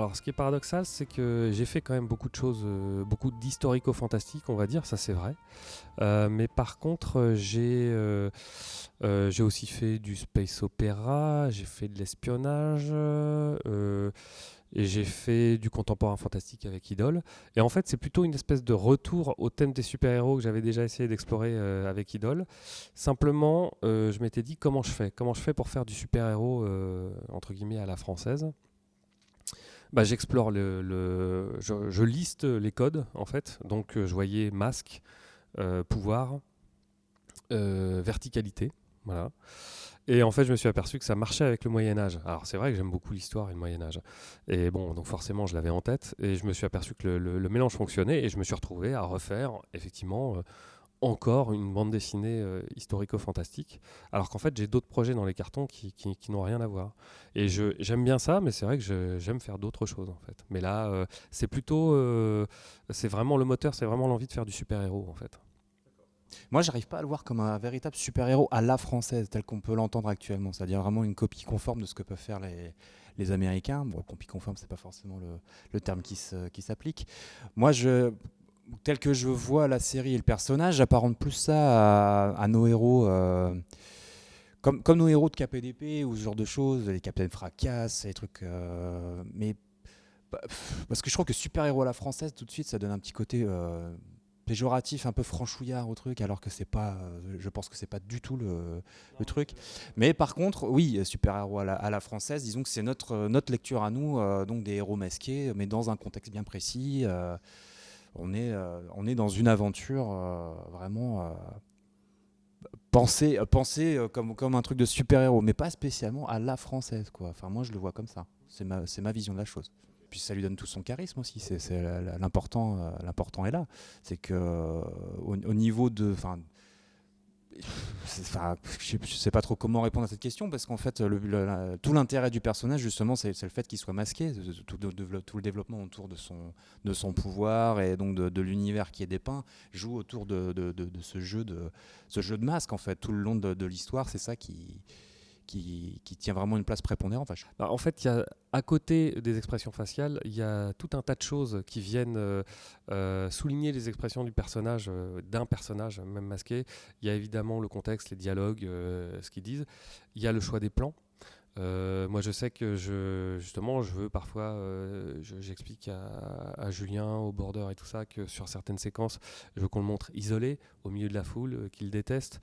Alors, ce qui est paradoxal, c'est que j'ai fait quand même beaucoup de choses, beaucoup d'historico-fantastique, on va dire, ça c'est vrai. Mais par contre, j'ai aussi fait du space opéra, j'ai fait de l'espionnage, et j'ai fait du contemporain fantastique avec Idol. Et en fait, c'est plutôt une espèce de retour au thème des super-héros que j'avais déjà essayé d'explorer avec Idol. Simplement, je m'étais dit comment je fais pour faire du super-héros, entre guillemets, à la française. Bah, j'explore je liste les codes en fait. Donc je voyais masque, pouvoir, verticalité. Voilà. Et en fait, je me suis aperçu que ça marchait avec le Moyen-Âge. Alors, c'est vrai que j'aime beaucoup l'histoire et le Moyen-Âge. Et bon, donc forcément, je l'avais en tête. Et je me suis aperçu que le mélange fonctionnait. Et je me suis retrouvé à refaire, effectivement, encore une bande dessinée historico-fantastique. Alors qu'en fait, j'ai d'autres projets dans les cartons qui n'ont rien à voir. Et j'aime bien ça, mais c'est vrai que j'aime faire d'autres choses, en fait. Mais là, c'est plutôt... c'est vraiment le moteur, c'est vraiment l'envie de faire du super-héros, en fait. Moi, j'arrive pas à le voir comme un véritable super-héros à la française, tel qu'on peut l'entendre actuellement. C'est-à-dire vraiment une copie conforme de ce que peuvent faire les Américains. Bon, copie conforme, c'est pas forcément le terme qui s'applique. Moi, tel que je vois la série et le personnage, j'apparente plus ça à nos héros. Comme nos héros de KPDP ou ce genre de choses, les Capitaines Fracasse, les trucs. Mais parce que je trouve que super-héros à la française, tout de suite, ça donne un petit côté péjoratif, un peu franchouillard au truc, alors que c'est pas, je pense que c'est pas du tout le truc. Mais par contre, oui, super-héros à la française, disons que c'est notre lecture à nous, donc des héros masqués, mais dans un contexte bien précis. On est dans une aventure vraiment pensée comme un truc de super-héros, mais pas spécialement à la française, quoi. Enfin, moi, je le vois comme ça. C'est ma vision de la chose. Puis ça lui donne tout son charisme aussi. L'important est là. C'est que au niveau de, je ne sais pas trop comment répondre à cette question parce qu'en fait, tout l'intérêt du personnage, justement, c'est le fait qu'il soit masqué, tout le développement autour de son pouvoir et donc de l'univers qui est dépeint joue autour de ce jeu de masque, en fait. Tout le long de l'histoire, c'est ça qui tient vraiment une place prépondérante. Enfin, Bah, en fait, à côté des expressions faciales, il y a tout un tas de choses qui viennent souligner les expressions du personnage, d'un personnage, même masqué. Il y a évidemment le contexte, les dialogues, ce qu'ils disent. Il y a le choix des plans. Moi, je sais que justement, je veux parfois, j'explique à Julien, au border et tout ça, que sur certaines séquences, je veux qu'on le montre isolé, au milieu de la foule, qu'il déteste.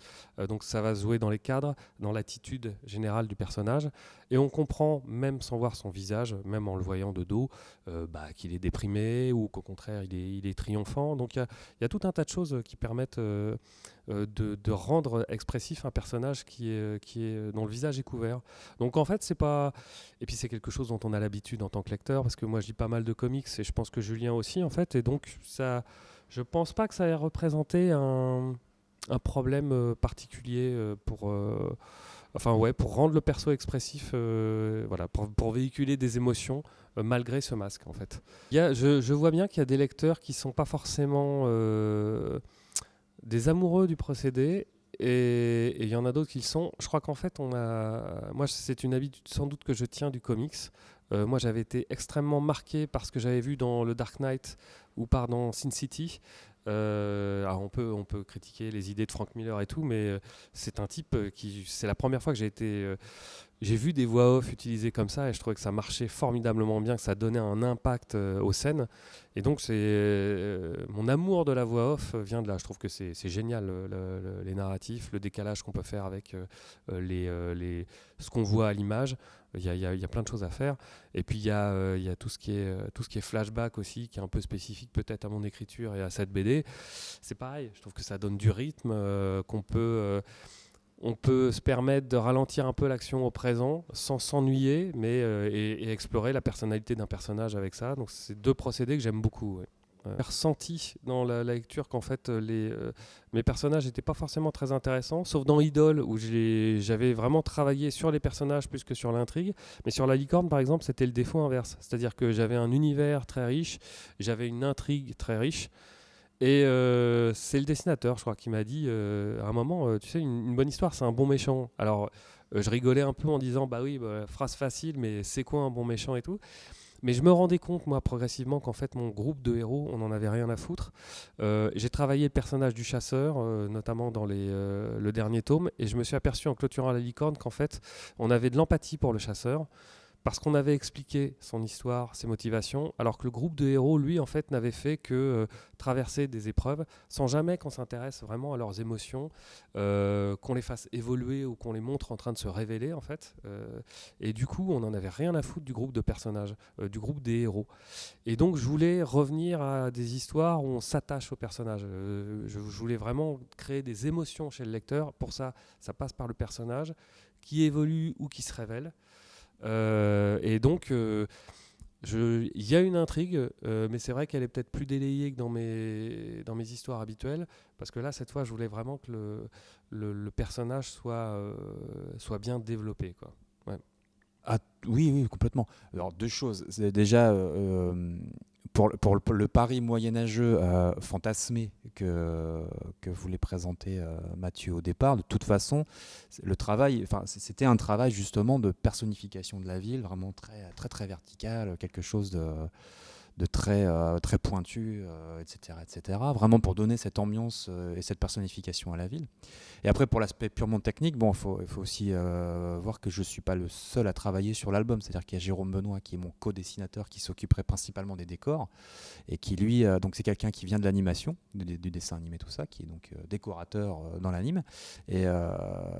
Donc, ça va se jouer dans les cadres, dans l'attitude générale du personnage. Et on comprend, même sans voir son visage, même en le voyant de dos, qu'il est déprimé ou qu'au contraire, il est triomphant. Donc, il y a tout un tas de choses qui permettent de rendre expressif un personnage dont le visage est couvert. Donc en fait, c'est pas. Et puis c'est quelque chose dont on a l'habitude en tant que lecteur, parce que moi je lis pas mal de comics et je pense que Julien aussi en fait. Et donc ça, je pense pas que ça ait représenté un problème particulier enfin ouais, pour rendre le perso expressif, voilà, pour véhiculer des émotions malgré ce masque en fait. Je vois bien qu'il y a des lecteurs qui sont pas forcément des amoureux du procédé. Et il y en a d'autres qui le sont. Je crois qu'en fait, moi, c'est une habitude sans doute que je tiens du comics. Moi, j'avais été extrêmement marqué par ce que j'avais vu dans le Dark Knight ou dans Sin City. Alors on peut critiquer les idées de Frank Miller et tout, mais c'est un type c'est la première fois que j'ai vu des voix off utilisées comme ça et je trouvais que ça marchait formidablement bien, que ça donnait un impact aux scènes. Et donc mon amour de la voix off vient de là. Je trouve que c'est génial les narratifs, le décalage qu'on peut faire avec ce qu'on voit à l'image. Il y a plein de choses à faire. Et puis il y a tout ce qui est flashback aussi, qui est un peu spécifique peut-être à mon écriture et à cette BD. C'est pareil, je trouve que ça donne du rythme, on peut se permettre de ralentir un peu l'action au présent sans s'ennuyer, et explorer la personnalité d'un personnage avec ça. Donc c'est deux procédés que j'aime beaucoup. Ouais. J'ai ressenti dans la lecture qu'en fait mes personnages n'étaient pas forcément très intéressants, sauf dans Idol où j'avais vraiment travaillé sur les personnages plus que sur l'intrigue. Mais sur La Licorne par exemple, c'était le défaut inverse, c'est-à-dire que j'avais un univers très riche, j'avais une intrigue très riche. Et c'est le dessinateur, je crois, qui m'a dit à un moment, tu sais, une bonne histoire, c'est un bon méchant. Alors, je rigolais un peu en disant, bah oui, phrase facile, mais c'est quoi un bon méchant et tout. Mais je me rendais compte, moi, progressivement, qu'en fait, mon groupe de héros, on n'en avait rien à foutre. J'ai travaillé le personnage du chasseur, notamment dans le dernier tome, et je me suis aperçu en clôturant la licorne qu'en fait, on avait de l'empathie pour le chasseur, parce qu'on avait expliqué son histoire, ses motivations, alors que le groupe de héros, lui, en fait, n'avait fait que traverser des épreuves, sans jamais qu'on s'intéresse vraiment à leurs émotions, qu'on les fasse évoluer ou qu'on les montre en train de se révéler, en fait. Et du coup, on n'en avait rien à foutre du groupe de personnages, du groupe des héros. Et donc, je voulais revenir à des histoires où on s'attache aux personnages. Je voulais vraiment créer des émotions chez le lecteur. Pour ça, ça passe par le personnage qui évolue ou qui se révèle. Et donc, il y a une intrigue, mais c'est vrai qu'elle est peut-être plus délayée que dans mes histoires habituelles, parce que là, cette fois, je voulais vraiment que le personnage soit bien développé, quoi. Ouais. Ah, oui, oui, complètement. Alors, deux choses. C'est déjà, pour le Paris moyenâgeux fantasmé que voulait présenter Mathieu au départ, de toute façon, le travail, c'était un travail justement de personnification de la ville, vraiment très, très, très vertical, quelque chose de très, très pointu, etc., etc. Vraiment pour donner cette ambiance et cette personnification à la ville. Et après, pour l'aspect purement technique, bon, il faut aussi voir que je ne suis pas le seul à travailler sur l'album. C'est-à-dire qu'il y a Jérôme Benoît, qui est mon co-dessinateur, qui s'occuperait principalement des décors, et qui, lui, donc c'est quelqu'un qui vient de l'animation, du dessin animé, tout ça, qui est donc décorateur dans l'anime. Et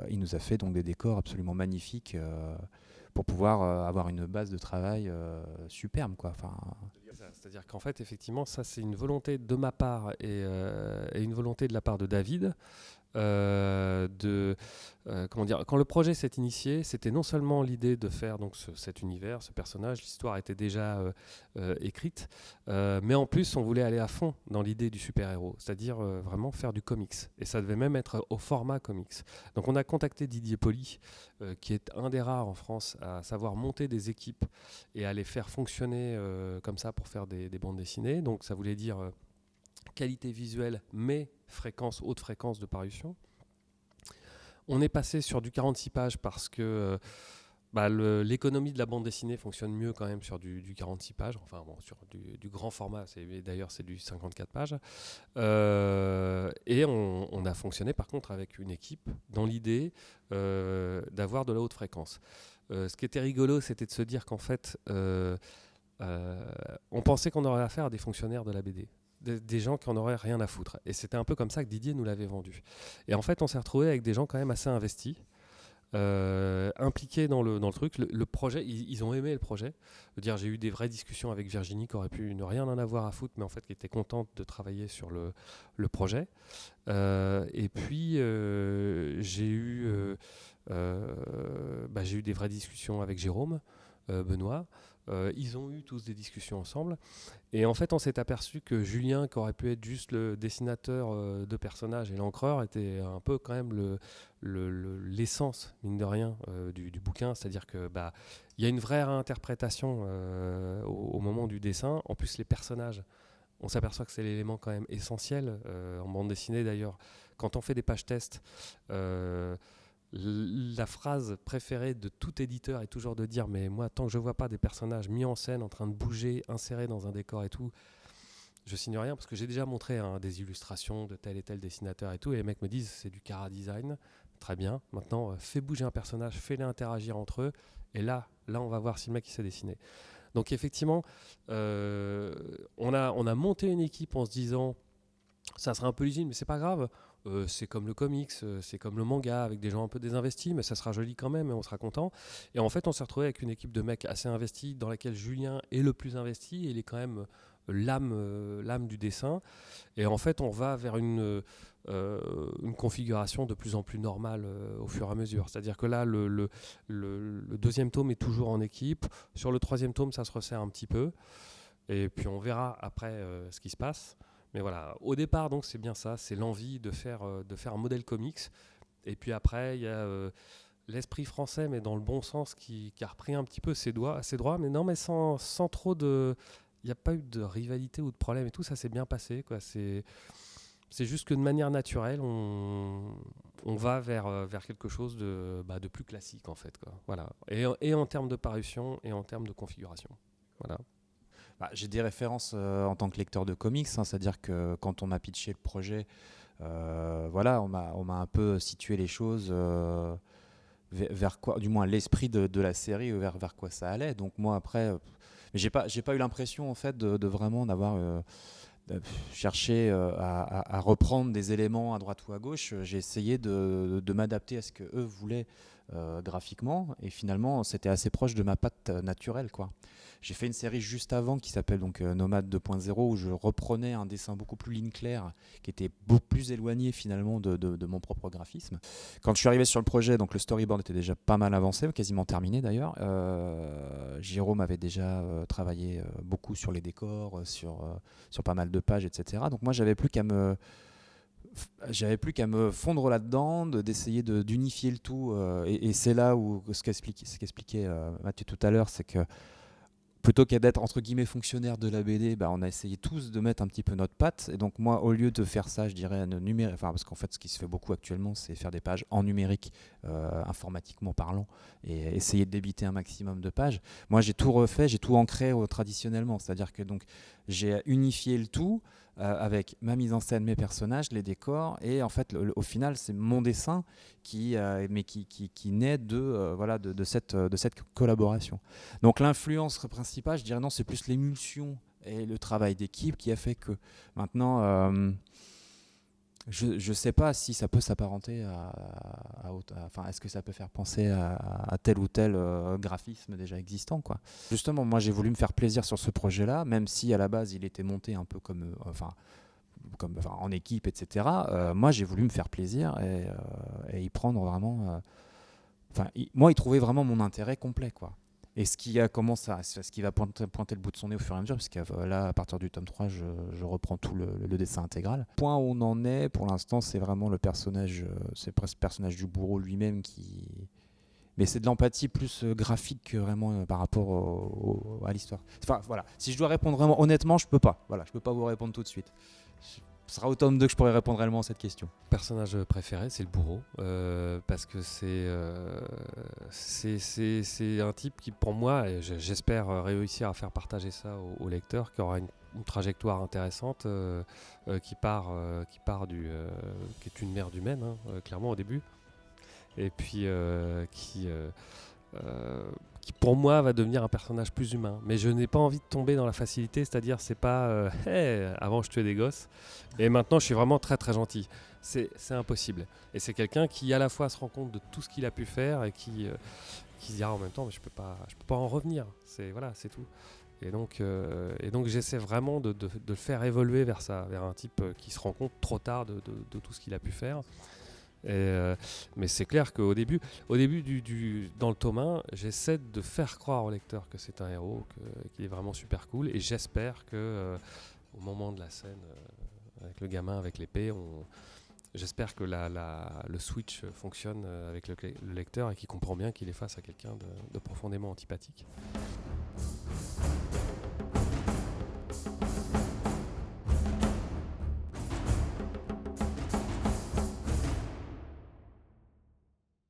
il nous a fait donc des décors absolument magnifiques pour pouvoir avoir une base de travail superbe, quoi. C'est-à-dire qu'en fait, effectivement, ça, c'est une volonté de ma part et une volonté de la part de David. Comment dire, quand le projet s'est initié, c'était non seulement l'idée de faire donc cet univers, ce personnage, l'histoire était déjà écrite, mais en plus on voulait aller à fond dans l'idée du super-héros, c'est-à-dire vraiment faire du comics, et ça devait même être au format comics. Donc on a contacté Didier Poli, qui est un des rares en France à savoir monter des équipes et à les faire fonctionner comme ça pour faire des bandes dessinées. Donc ça voulait dire qualité visuelle, mais haute fréquence de parution. On est passé sur du 46 pages parce que l'économie de la bande dessinée fonctionne mieux quand même sur du 46 pages, enfin bon, sur du grand format, d'ailleurs c'est du 54 pages. Et on a fonctionné par contre avec une équipe dans l'idée d'avoir de la haute fréquence. Ce qui était rigolo, c'était de se dire qu'en fait, on pensait qu'on aurait affaire à des fonctionnaires de la BD. Des gens qui en auraient rien à foutre. Et c'était un peu comme ça que Didier nous l'avait vendu. Et en fait, on s'est retrouvé avec des gens quand même assez investis, impliqués dans le truc. Le projet, ils ont aimé le projet. Je veux dire, j'ai eu des vraies discussions avec Virginie qui aurait pu ne rien en avoir à foutre, mais en fait qui était contente de travailler sur le projet. Et puis, j'ai eu des vraies discussions avec Jérôme Benoît. Ils ont eu tous des discussions ensemble. Et en fait, on s'est aperçu que Julien, qui aurait pu être juste le dessinateur de personnages et l'encreur, était un peu quand même l'essence, mine de rien, du bouquin. C'est-à-dire que y a une vraie réinterprétation au moment du dessin. En plus, les personnages, on s'aperçoit que c'est l'élément quand même essentiel en bande dessinée d'ailleurs. Quand on fait des pages tests, la phrase préférée de tout éditeur est toujours de dire mais moi tant que je vois pas des personnages mis en scène en train de bouger, insérés dans un décor et tout, je signe rien, parce que j'ai déjà montré des illustrations de tel et tel dessinateur et tout, et les mecs me disent c'est du chara design, très bien, maintenant fais bouger un personnage, fais-les interagir entre eux, et là on va voir si le mec il sait dessiner. Donc effectivement on a monté une équipe en se disant ça sera un peu l'usine, mais c'est pas grave. C'est comme le comics, c'est comme le manga, avec des gens un peu désinvestis, mais ça sera joli quand même et on sera content. Et en fait, on s'est retrouvé avec une équipe de mecs assez investis, dans laquelle Julien est le plus investi, et il est quand même l'âme du dessin. Et en fait, on va vers une configuration de plus en plus normale au fur et à mesure. C'est-à-dire que là, le deuxième tome est toujours en équipe. Sur le troisième tome, ça se resserre un petit peu. Et puis on verra après ce qui se passe. Mais voilà, au départ, donc c'est bien ça, c'est l'envie de faire un modèle comics. Et puis après, il y a l'esprit français, mais dans le bon sens, qui a repris un petit peu ses droits, mais non, mais sans trop de... Il n'y a pas eu de rivalité ou de problème et tout, ça s'est bien passé, quoi. C'est juste que de manière naturelle, on va vers quelque chose de plus classique, en fait, quoi. Voilà. Et en termes de parution et en termes de configuration. Voilà. Bah, j'ai des références en tant que lecteur de comics, hein, c'est-à-dire que quand on m'a pitché le projet, voilà, on m'a un peu situé les choses vers quoi, du moins l'esprit de la série, vers quoi ça allait. Donc moi après, mais j'ai pas eu l'impression en fait de vraiment d'avoir cherché à reprendre des éléments à droite ou à gauche. J'ai essayé de m'adapter à ce que eux voulaient graphiquement, et finalement c'était assez proche de ma patte naturelle, quoi. J'ai fait une série juste avant qui s'appelle donc Nomade 2.0, où je reprenais un dessin beaucoup plus ligne claire, qui était beaucoup plus éloigné finalement de mon propre graphisme. Quand je suis arrivé sur le projet, donc le storyboard était déjà pas mal avancé, quasiment terminé d'ailleurs. Jérôme avait déjà travaillé beaucoup sur les décors, sur pas mal de pages, etc. Donc moi j'avais plus qu'à me fondre là-dedans, d'essayer d'unifier le tout. Et c'est là où ce qu'expliquait Mathieu tout à l'heure, c'est que plutôt qu'à d'être entre guillemets fonctionnaire de la BD, bah, on a essayé tous de mettre un petit peu notre patte. Et donc moi, au lieu de faire ça, je dirais numérique, enfin parce qu'en fait, ce qui se fait beaucoup actuellement, c'est faire des pages en numérique, informatiquement parlant, et essayer de débiter un maximum de pages. Moi, j'ai tout refait, j'ai tout ancré traditionnellement, c'est-à-dire que donc j'ai unifié le tout. Avec ma mise en scène, mes personnages, les décors, et en fait, au final, c'est mon dessin qui naît voilà, de cette collaboration. Donc l'influence principale, je dirais non, c'est plus l'émulsion et le travail d'équipe qui a fait que maintenant, je ne sais pas si ça peut s'apparenter enfin, est-ce que ça peut faire penser à tel ou tel graphisme déjà existant, quoi. Justement, moi j'ai voulu me faire plaisir sur ce projet-là, même si à la base il était monté un peu enfin, en équipe, etc. Moi j'ai voulu me faire plaisir et y prendre vraiment. Enfin, moi, il trouvait vraiment mon intérêt complet, quoi. Et ce qui va pointer le bout de son nez au fur et à mesure, parce que là, à partir du tome 3, je reprends tout le dessin intégral. Le point où on en est, pour l'instant, c'est vraiment le personnage, c'est presque le personnage du bourreau lui-même qui. Mais c'est de l'empathie plus graphique que vraiment par rapport à l'histoire. Enfin, voilà. Si je dois répondre vraiment honnêtement, je peux pas. Voilà, je peux pas vous répondre tout de suite. Ce sera au tome 2 que je pourrai répondre réellement à cette question. Personnage préféré, c'est le bourreau, parce que c'est un type qui, pour moi, et j'espère réussir à faire partager ça au lecteur, qui aura une trajectoire intéressante, qui est une merde humaine, hein, clairement au début, et puis qui pour moi va devenir un personnage plus humain. Mais je n'ai pas envie de tomber dans la facilité, c'est-à-dire c'est pas hey, avant je tuais des gosses et maintenant je suis vraiment très très gentil. C'est impossible. Et c'est quelqu'un qui à la fois se rend compte de tout ce qu'il a pu faire et qui se dit en même temps mais je peux pas en revenir. C'est tout. Et donc j'essaie vraiment de le faire évoluer vers ça, vers un type qui se rend compte trop tard de tout ce qu'il a pu faire. Mais c'est clair qu'au début dans le tome 1, j'essaie de faire croire au lecteur que c'est un héros, qu'il est vraiment super cool, et j'espère que au moment de la scène avec le gamin avec l'épée, j'espère que le switch fonctionne avec le lecteur et qu'il comprend bien qu'il est face à quelqu'un de profondément antipathique.